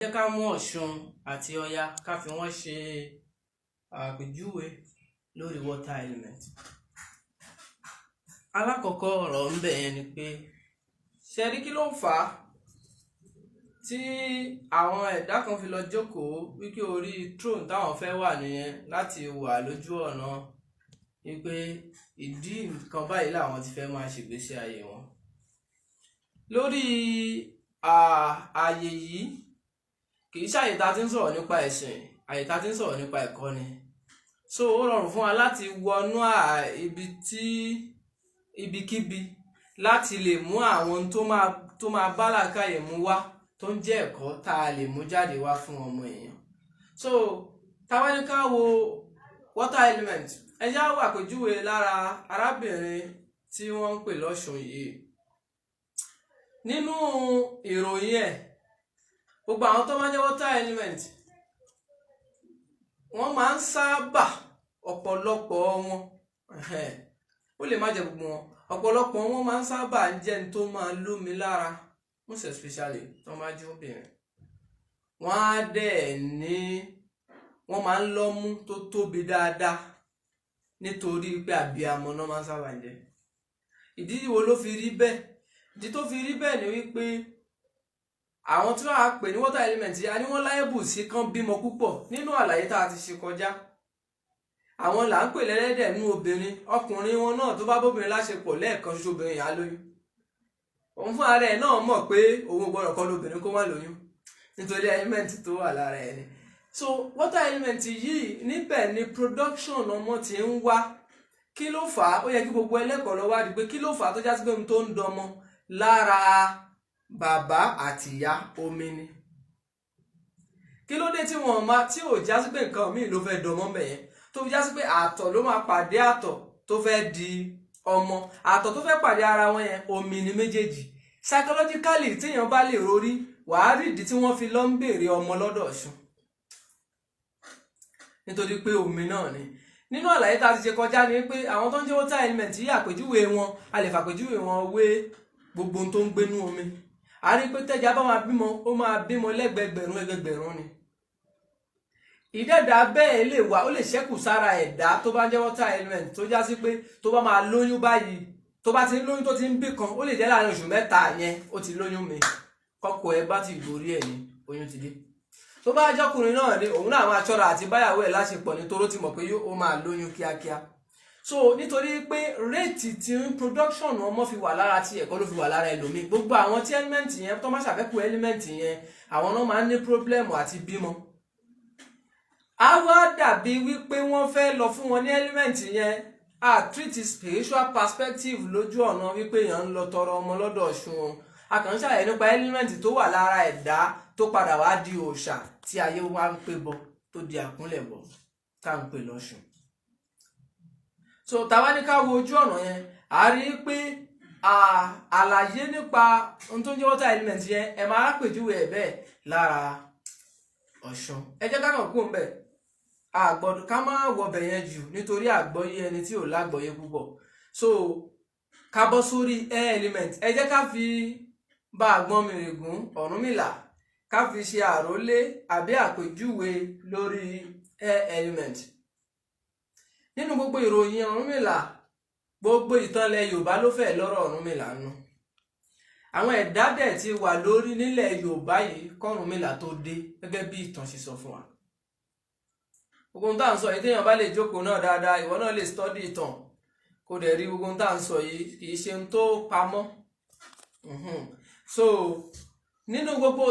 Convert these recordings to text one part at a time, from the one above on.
Jẹ́ ká mú Ọ̀ṣun àti Ọya ká fi wọ́n ṣe àpèjúwe lórí water element. Alákọ̀ọ́kọ́ ọ̀rọ̀ ń bẹ̀ yẹn ni pé ṣe rí kí ló ń fà á tí àwọn ẹ̀dá kan fi lọ jókòó wípé orí throne táwọn fẹ́ wà nìyẹn láti wà lójú ọ̀nà wípé ìdí nǹkan báyìí làwọn ti fẹ́ máa ṣègbésí ayé wọn. Lórí ààyè yìí kì í ṣàyè tá a ti ń sọ̀rọ̀ nípa ẹ̀sìn, àyè tá a ti ń sọ̀rọ̀ nípa ẹ̀kọ́ ni. So ó rọrùn fún wa láti wọnú ibikíbi láti lè mú àwọn tó máa bá làákàyè mú wá tó ń jẹ́ ẹ̀kọ́ tá a lè mú jáde wá fún ọmọ èèyàn. So táwa ní ká wo water element, ẹ já wà àpèjúwe lára arábìnrin tí wọ́n ń pè lọ́ṣùn yìí. Nínú ìròyìn ẹ̀, gbogbo àwọn tó máa ń jẹ́ water element wọ́n máa ń sábà ọ̀pọ̀lọpọ̀ wọn ó lè má jẹ́ gbogbo wọn, ọ̀pọ̀lọpọ̀ wọn máa ń sábà jẹ́ ní tó máa lómi lára, most especially tó máa jẹ́ obìnrin. Wọ́n á dẹ̀ ní wọ́n máa ń lọ́mú tó tóbi dáadáa nítorí pé àbíamọ náà máa ń sábà jẹ́. Ìdí wo ló fi rí bẹ́ẹ̀? Ìdí tó fi rí bẹ́ẹ̀ ni wípé àwọn tí wọ́n á pè ní water element a ní wọ́n láyébù sí kán bímọ púpọ̀. Nínú àlàyé tá a ti ṣe kọjá, àwọn là ń pè lẹ́lẹ́dẹ̀ nínú obìnrin, ọkùnrin wọn náà tó bá bóbìnrin láṣepọ̀ lẹ́ẹ̀kan ṣoṣo obìnrin yà á lóyún. Òun fún ara ẹ̀ náà mọ̀ pé òun gbọ́dọ̀ kọ́ lóbìnrin kó má lóyún nítorí element tó wà lára ẹ̀ ni. So water element yìí níbẹ̀ ni production ọmọ ti ń wá. Kí ló fà á? Ó yẹ kí gbogbo ẹlẹ́kọ̀ọ́ lọ wádìí pé kí ló fà á tó jásí pé ohun tó ń dọmọ lára bàbá àti ìyá omi ni. Kí ló dé tí ò jásí pé nǹkan míì ló fẹ́ dọmọ bẹ̀yẹn, tó fi jásí pé àtọ̀ ló máa pàdé àtọ̀ tó fẹ́ di ọmọ, àtọ̀ tó fẹ́ pàdé ara wọn yẹn omi ni méjèèjì. Psychologically téèyàn bá lè rorí, wàá rí ìdí tí wọ́n fi lọ ń béèrè ọmọ lọ́dọ̀ Ọ̀ṣun, nítorí pé omi náà ni. Nínú àlàyé tá a ti ṣe kọjá ni pé àwọn tó ń jẹ́ water element yìí àpèjúwe wọn, a lè fàpèjúwe wọn wé gbogbo ohun tó ń gbénú omi. A rí pé tẹ́ja bá máa bímọ, ó máa bímọ lẹ́gbẹ̀gbẹ̀rún ẹgbẹ̀gbẹ̀rún ni. Ìdẹ́ẹ̀dá bẹ́ẹ̀ lè wà, ó lè ṣẹ́kù sára ẹ̀dá tó bá jẹ́ water element tó já sí pé tó bá máa lóyún báyìí, tó bá ti ń lóyún tó ti ń bí kan, ó lè jẹ́ láàrin oṣù mẹ́ta yẹn ó ti lóyún mi, kọ́kọ́ ẹ bá ti gorí ẹ̀ ní oyún ti dé. Tó bá jọ́kùnrin náà ni òun náà máa ṣọ́ra àti báyàwó ẹ̀ láṣepọ̀ nítorí ti mọ̀ pé ó máa lóyún kíákíá. So nítorí pé réètì tí production ọmọ fi wà lára ti ẹ̀kọ́ ló fi wà lára ẹlòmíì. Gbogbo àwọn tí element yẹn tó máa ṣàfẹ́kù element yẹn, àwọn náà máa ń ní problem àti bímọ. A wá dàbí wípé wọ́n fẹ́ lọ fún wọn ní element yẹn a treat spiritual perspective lójú ọ̀nà wípé èèyàn ń lọ tọrọ ọmọ lọ́dọ̀ Ọ̀ṣun. A kàn ń ṣàlàyé nípa element tó wà lára ẹ̀dá tó padà wá di òòṣà tí ayé wa ń pè bọ, tó di àkúnlẹ̀bọ tá à ń pè lọ́ṣun. So tàbá ní ká wo ojú ọ̀nà yẹn, a rí i pé àlàyé nípa ohun tó ń jẹ́ water element yẹn ẹ máa rápèjúwe ẹ̀ bẹ́ẹ̀ lára Ọ̀ṣun. Ẹ jẹ́ ká kàn kú ńbẹ̀, àgbọ̀dọ̀ ká má wọbẹ̀ yẹn jù nítorí àgbọ́yé ẹni tí ò lágbọ́yé púpọ̀. So ká bọ́ sórí air element, ẹ jẹ́ ká fi bá àgbọn mìrìgún Ọ̀rúnmìlà ká fi ṣe àrólé àbí àpèjúwe lórí air element. Nínú gbogbo ìròyìn Ọ̀rúnmìlà, gbogbo ìtàn ilẹ̀ Yorùbá ló fẹ́ lọ́rọ̀ Ọ̀rúnmìlà nù. Àwọn ẹ̀dá dẹ̀ ti wà lórí nílẹ̀ Yorùbá yìí k'Ọ̀rúnmìlà tó dé, gẹ́gẹ́ bí ìtàn ṣe sọ fún wa. Gbogbo ohun tá à ń sọ yìí téèyàn bá lè jókòó náà dáadáa, ìwọ náà lè study ìtàn kó dẹ̀ rí gbogbo ohun tá à ń sọ yìí kì í ṣe ohun tó pamọ́. So nínú gbogbo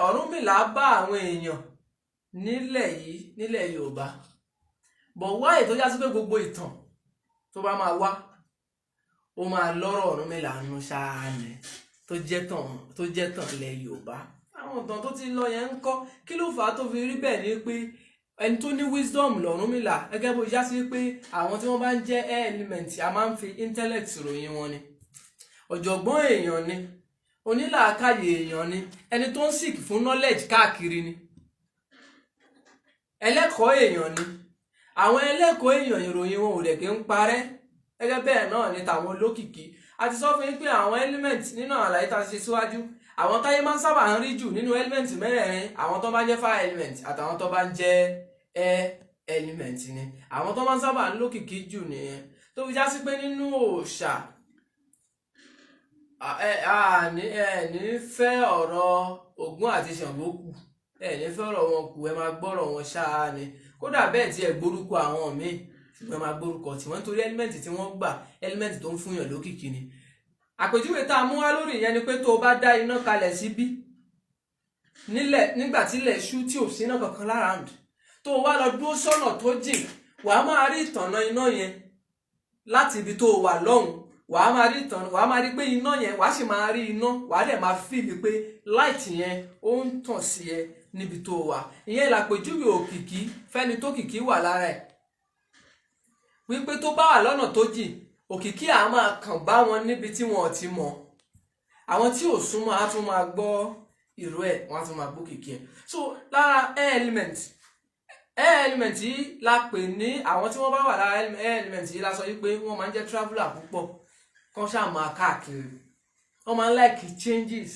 Ọ̀rúnmìlà bá àwọn èèyàn nílẹ̀ Yorùbá, bọ̀ wáyé tó já sí pé gbogbo ìtàn tó bá máa wá ó máa lọ́rọ̀ Ọ̀rúnmìlà nù ṣáá ni tó jẹ́ tàn ilẹ̀ Yorùbá. Àwọn ìtàn tó ti lọ yẹn ń kọ́, kí ló fà á tó fi rí bẹ́ẹ̀ ni pé ẹni tó ní wisdom l'Ọ̀rúnmìlà, gẹ́gẹ́ bó já sí pé àwọn tí wọ́n bá ń jẹ́ air element a máa ń fi intellect ròyìn wọn ni. Ọ̀jọ̀gbọ́n èèyàn ni, onílàákàyè èèyàn ni, ẹni tó ń seek fún knowledge káàkiri ni, ẹlẹ́kọ̀ọ́ èèyàn ni. Àwọn ẹlẹ́kọ̀ọ́ èèyàn ìròyìn wọn ò dẹ̀ kí ń parẹ́, gẹ́gẹ́ bẹ́ẹ̀ náà ni tàwọn olókìkí. A ti sọ fún yín pé àwọn element nínú àlàyé tá a ṣe síwájú, àwọn táyé máa ń sábà ń rí jù nínú element mẹ́rẹ̀ẹ̀rin àwọn tó bá jẹ́ fire element àtàwọn tó bá ń jẹ́ air element ni àwọn tó máa ń sábà ń lókìkí jù nìyẹn tó fi já sí pé nínú òòṣà ní fẹ́ ọ̀rọ̀ Ògún àti Ṣàngó kù ní fẹ́ ọ̀rọ̀ wọn kù ẹ máa gbọ́rọ̀ wọn ṣáá ni kódà bẹ́ẹ̀ tí ẹ gbórúkọ àwọn míì ṣùgbọ́n ẹ máa gbórúkọ tí wọ́n nítorí element tí wọ́n gbà element tó ń fún yàn lókìkí ni àpèjúwe tá a mú wá lórí ìyẹn ni pé tó o bá dá iná kalẹ̀ síbí nílẹ̀ nígbà tí ilẹ̀ ṣú tí ò sí iná kankan lára tó o wá lọ dúró sọ́nà tó jìn wàá máa rí ìtànná iná yẹn láti ibi tó o wà lọ́hùn wàá máa rí pé iná yẹn wàá sì máa rí iná wàá dẹ̀ máa fìlì pé light yẹn ó ń tàn sí ẹ níbi tó o wà ìyẹn làpèjúwe òkìkí fẹ́ni tó kìkí wà lára ẹ̀ wípé tó bá wà lọ́nà tó jìn òkìkí àá máa kàn bá wọn níbi tí wọn ò ti mọ̀ àwọn tí ò súnmọ́ á tún máa gbọ́ ìró ẹ̀ wọ́n á tún máa gbọ́ kìkì ẹ̀ so lára air element yìí la pè ní àwọn tí wọ́n bá wà lára air element yìí la sọ wípé wọ́n máa ń jẹ́ traveller púpọ̀ kán ṣáà máa káàkiri wọ́n máa ń like changes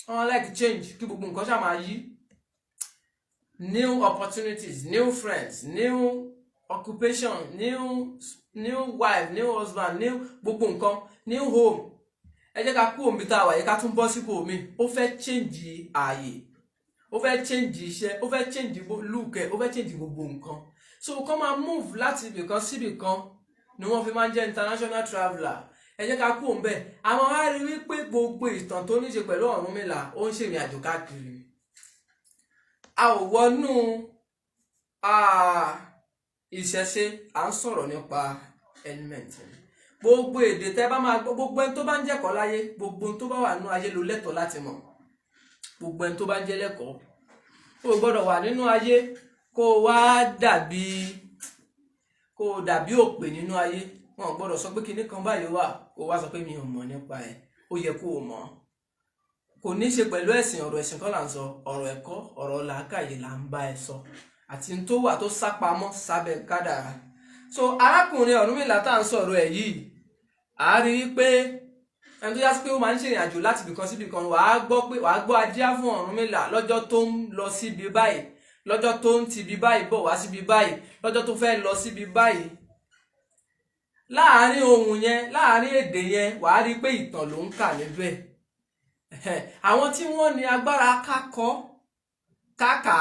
wọ́n máa ń like change kí gbogbo nǹkan ṣáà máa yí new opportunities new friends new occupation new wife new husband new gbogbo nǹkan new home ẹ jẹ́ ká kú omi tá a wà yìí ká tún bọ́ sípò mi ó fẹ́ change ààyè ó fẹ́ change iṣẹ́ ó fẹ́ change look ẹ̀ ó fẹ́ change gbogbo nǹkan so kọ́ máa move láti ibìkan síbìkan ni wọ́n fi máa ń jẹ́ international traveller ẹ jẹ́ ká kú òun bẹ́ẹ̀ àwọn wá rí wípé gbogbo ìtàn tó ní ṣe pẹ̀lú Ọ̀rúnmìlà ó ń ṣèrìn àjò káàkiri a ò wọnú ìṣẹ̀ṣe à ń sọ̀rọ̀ nípa element gbogbo èdè tẹ́ bá máa gbọ́ gbogbo ẹni tó bá ń jẹ́kọ̀ọ́ láyé gbogbo ẹni tó bá wà nínú ayé ló lẹ́tọ̀ọ́ láti mọ̀ gbogbo ẹni tó bá jẹ́ lẹ́kọ̀ọ́ ó gbọ́dọ̀ wà nínú ayé kó wá dàbí òpè nínú ayé wọn ò gbọ́dọ̀ sọ pé kinní kan báyìí wà kó wá sọ pé mi ò mọ̀ nípa ẹ̀ ó yẹ kó o mọ̀ kò ní í ṣe pẹ̀lú ẹ̀sìn ọ̀rọ̀ ẹ̀sìn kọ́ là ń sọ ọ̀rọ̀ ẹ̀kọ́ ọ̀rọ̀ làákàyè là ń bá ẹ sọ àti tó wà tó sápamọ́ sábẹ́ kádàrá so arákùnrin Ọ̀rúnmìlà tá à ń sọ̀rọ̀ ẹ̀ yìí a rí i pé ẹni tó yá sí pé ó máa ń ṣèrìn àjò láti ibìkan sí ibìkan wàá gbọ́ ajá fún Ọ̀rúnmìlà lọ́jọ́ tó ń lọ síbi báyìí lọ́jọ́ tó ń tibi báyìí bọ̀ wá síbi báyìí lọ́jọ́ tó fẹ́ lọ síbi báyìí láàárín ohun yẹn láàárín èdè yẹn wàá rí i pé ìtàn ló ń kà níbẹ̀ àwọn tí wọ́n ní agbára kákà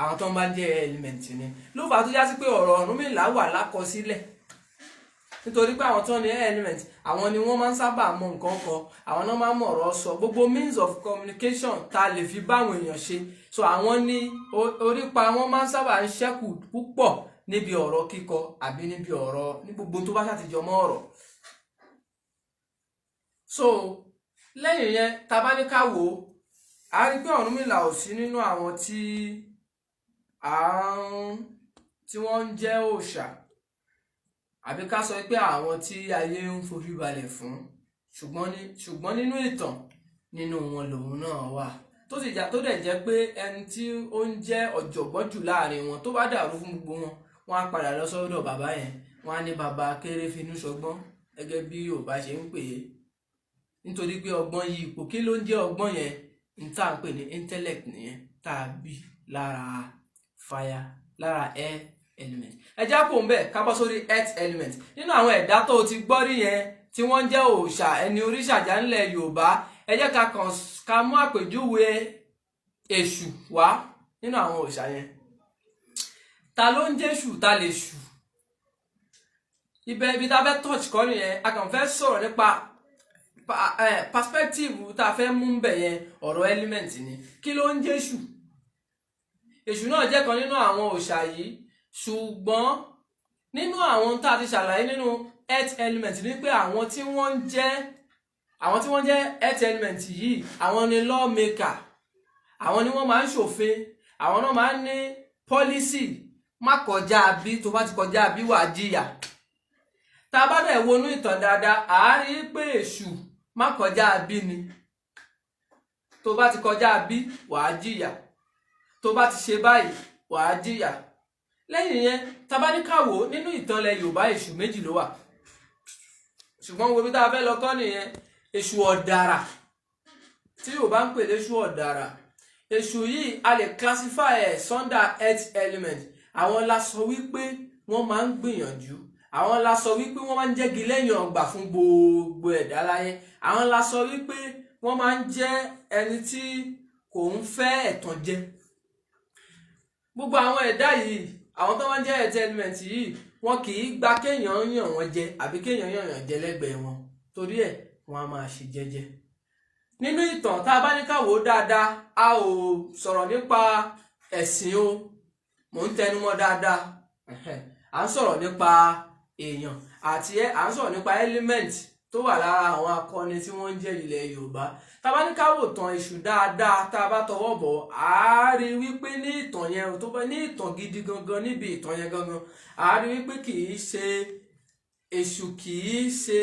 àwọn tó ń bá jẹ́ element ni ló fà á tó yá sí pé ọ̀rọ̀ Ọ̀rúnmìlà wà lákọsílẹ̀ nítorí pé àwọn tó ní element àwọn ni wọ́n máa ń sábà mọ nǹkan kan àwọn náà máa ń mọ̀ ọ̀rọ̀ sọ gbogbo means of communication tá a lè fi báwọn èèyàn ṣe so àwọn ní orípa wọn máa ń sábà ń ṣẹ́kù púpọ̀ níbi ọ̀rọ̀ kíkọ àbí níbi ọ̀rọ̀ ní gbogbo tó bá ṣàtijọ́ mọ́ ọ̀rọ̀ so lẹ́yìn yẹn tá a bá ní ká wò ó a rí pé Ọ̀rúnmìlà ò sí nínú àwọn tí wọ́n ń jẹ́ òòṣà àbí ká sọ pé àwọn tí ayé ń forí balẹ̀ fún ṣùgbọ́n nínú ìtàn nínú wọn lòun náà wà tó dẹ̀ jẹ́ pé ẹni tí ó ń jẹ́ ọ̀jọ̀gbọ́n jù láàrin wọn tó bá dàrú fún gbogbo wọn á padà lọ sọ́dọ̀ bàbá yẹn wọn á ní bàbá kéré finú ṣọgbọ́n gẹ́gẹ́ bí Yorùbá ṣe ń pè é nítorí pé ọgbọ́n yìí ipò kí ló ń jẹ́ ọgbọ́n yẹn ń tà ń pè ní intellect nìyẹn tàbí lára air element ẹjá kò ń bẹ̀ ká bọ́ sórí earth element nínú àwọn ẹ̀dá tó ti gbọ́ rí yẹn tí wọ́n jẹ́ òòṣà ẹni oríṣàjà ńlẹ̀ Yorùbá ẹ jẹ́ ká mú àpèjúwe èṣù wá nínú àwọn òòṣà yẹn ta ló ń jẹ́ èṣù ta lè ṣù ibi tá a fẹ́ touch kọ́ nìyẹn a kàn fẹ́ sọ̀rọ̀ nípa perspective tá a fẹ́ mú bẹ̀ yẹn ọ̀rọ̀ element ni kí ló ń jẹ́ èṣù èṣù náà jẹ́ kan nínú àwọn òòṣà yìí ṣùgbọ́n nínú àwọn tá a ti ṣàlàyé nínú earth element ni pé àwọn tí wọ́n jẹ́ earth element yìí àwọn ni lawmaker àwọn ni wọ́n máa ń ṣòfin àwọn náà máa ń ní policy má kọjá bí tó bá ti kọjá bí wàá jìyà tá a bá dẹ̀ wọnú ìtàn dáadáa a rí pé èṣù má kọjá bí ni tó bá ti kọjá bí wàá jìyà tó bá ti ṣe báyìí wàá jìyà lẹ́yìn yẹn tá bá ní ká wò nínú ìtàn ilẹ̀ Yorùbá èṣù méjì ló wà ṣùgbọ́n wo bí tá a fẹ́ lọ kọ́ nìyẹn èṣù ọ̀dàrà tí Yorùbá ń pè léṣù ọ̀dàrà. Èṣù yìí a lè classify ẹ̀ under earth element. Àwọn la sọ wípé wọ́n máa ń gbìyànjú, àwọn la sọ wípé wọ́n máa ń jẹ́gi lẹ́yìn ọgbà fún gbogbo ẹ̀dá láyé, àwọn la sọ wípé wọ́n máa ń jẹ́ ẹni tí kò ń fẹ́ ẹ̀tàn jẹ. Gbogbo àwọn ẹ̀dá yìí, àwọn tó máa ń jẹ́ earth element yìí, wọn kì í gba kéèyàn yàn wọ́n jẹ àbí kéèyàn yàn jẹ lẹ́gbẹ̀ẹ́ wọn, torí ẹ̀ wọ́n á máa ṣe jẹ́jẹ́. Nínú ìtàn tá a bá ní ká wò ó dáadáa, a ò sọ̀rọ̀ nípa ẹ̀sìn o, mò ń tẹnumọ́ dáadáa, à ń sọ̀rọ̀ nípa èèyàn àti à ń sọ̀rọ̀ nípa element tó wà lára àwọn akọni tí wọ́n ń jẹ́ ilẹ̀ Yorùbá. Tá a bá ní ká wò tàn èṣù dáadáa, tá a bá tọwọ́ bọ̀, á rí wípé ní ìtàn yẹn, tó bá ní ìtàn gidi gangan, níbi ìtàn yẹn gangan, á rí wípé kì í ṣe èṣù, kì í ṣe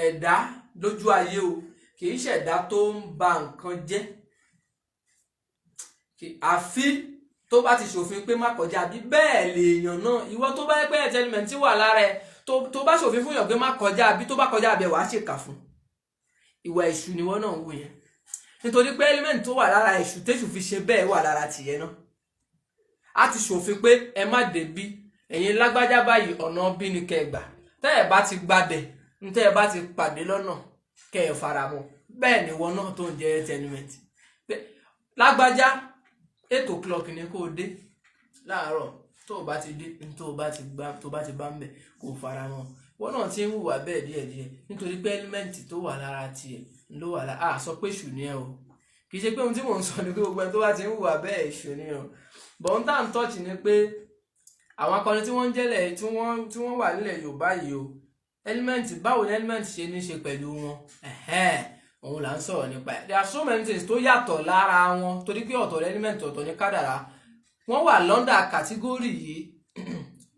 ẹ̀dá lójú ayé o, kì í ṣẹ̀dá tó ń ba nǹkan jẹ́, àfi tó bá ti ṣòfin pé má kọjá bí. Bẹ́ẹ̀ lèèyàn náà, ìwọ tó bá yẹ pé element wà lára ẹ, tó bá ṣòfin fún yàn pé má kọjá bí, tó bá kọjá bẹ́ẹ̀ wàá ṣèkà fún. Ìwà èṣù ni wọ́n náà ń wò yẹn, nítorí pé element tó wà lára èṣù téṣù fi ṣe bẹ́ẹ̀ wà lára tìyẹn náà. A ti ṣòfin pé ẹ má dé bí, ẹ̀yin lágbájá báyìí ọ̀nà bí ni kẹ́ ẹ gbà, tẹ́ ẹ bá ti gbàbẹ̀, tẹ́ ẹ bá ti pàdé lọ́nà kẹ́ ẹ faramọ́. Bẹ́ẹ̀ ni wọ́n náà tó ń jẹ́ element. Lágbájá 8 o'clock ni kó dé láàárọ̀, tó bá ti dé, tó bá ti bá ń bẹ̀ kó faramọ́. Wọ́n náà ti ń hùwà bẹ́ẹ̀ díẹ̀díẹ̀, nítorí pé element tó wà lára tiẹ̀ ló wà lára. A sọ pé èṣù ni ẹ o, kì í ṣe pé ohun tí mò ń sọ ni pé gbogbo ẹni tó bá ti ń hùwà bẹ́ẹ̀ èṣù ni o. But ohun tá à ń touch ni pé àwọn akọni tí wọ́n ń jẹ́lẹ̀, tí wọ́n wà nílẹ̀ Yorùbá yìí o, element, báwo ni element ṣe ní ṣe pẹ̀lú wọn? Òun là ń sọ̀rọ̀ nípa ẹ̀. There are so many things tó yàtọ̀ lára wọn, torí pé ọ̀tọ̀ element, ọ̀tọ̀ ní kádàrá. Wọ́n wà lọ́ndà kàtígórì yìí,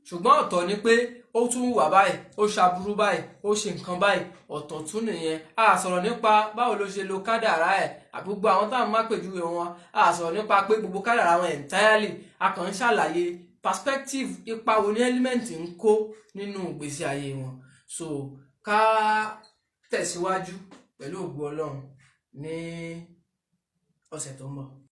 ṣùgbọ́n ọ̀tọ̀ ni pé ó tún wà báyìí, ó ṣàbúrú báyìí, ó ṣe nǹkan báyìí, ọ̀tọ̀ tún nìyẹn. A sọ̀rọ̀ nípa báwo ló ṣe lo kádàrá ẹ̀ àbí gbogbo àwọn táwọn má pèjúwe wọn. A sọ̀rọ̀ nípa pé gbogbo kádàrá wọn entirely. A kàn ń ṣàlàyé perspective, ipa wo ni element ń kó nínú ìgbésí ayé wọn. So ká tẹ̀síwájú pẹ̀lú ògo Ọlọ́run ní ọ̀sẹ̀ tó ń bọ̀.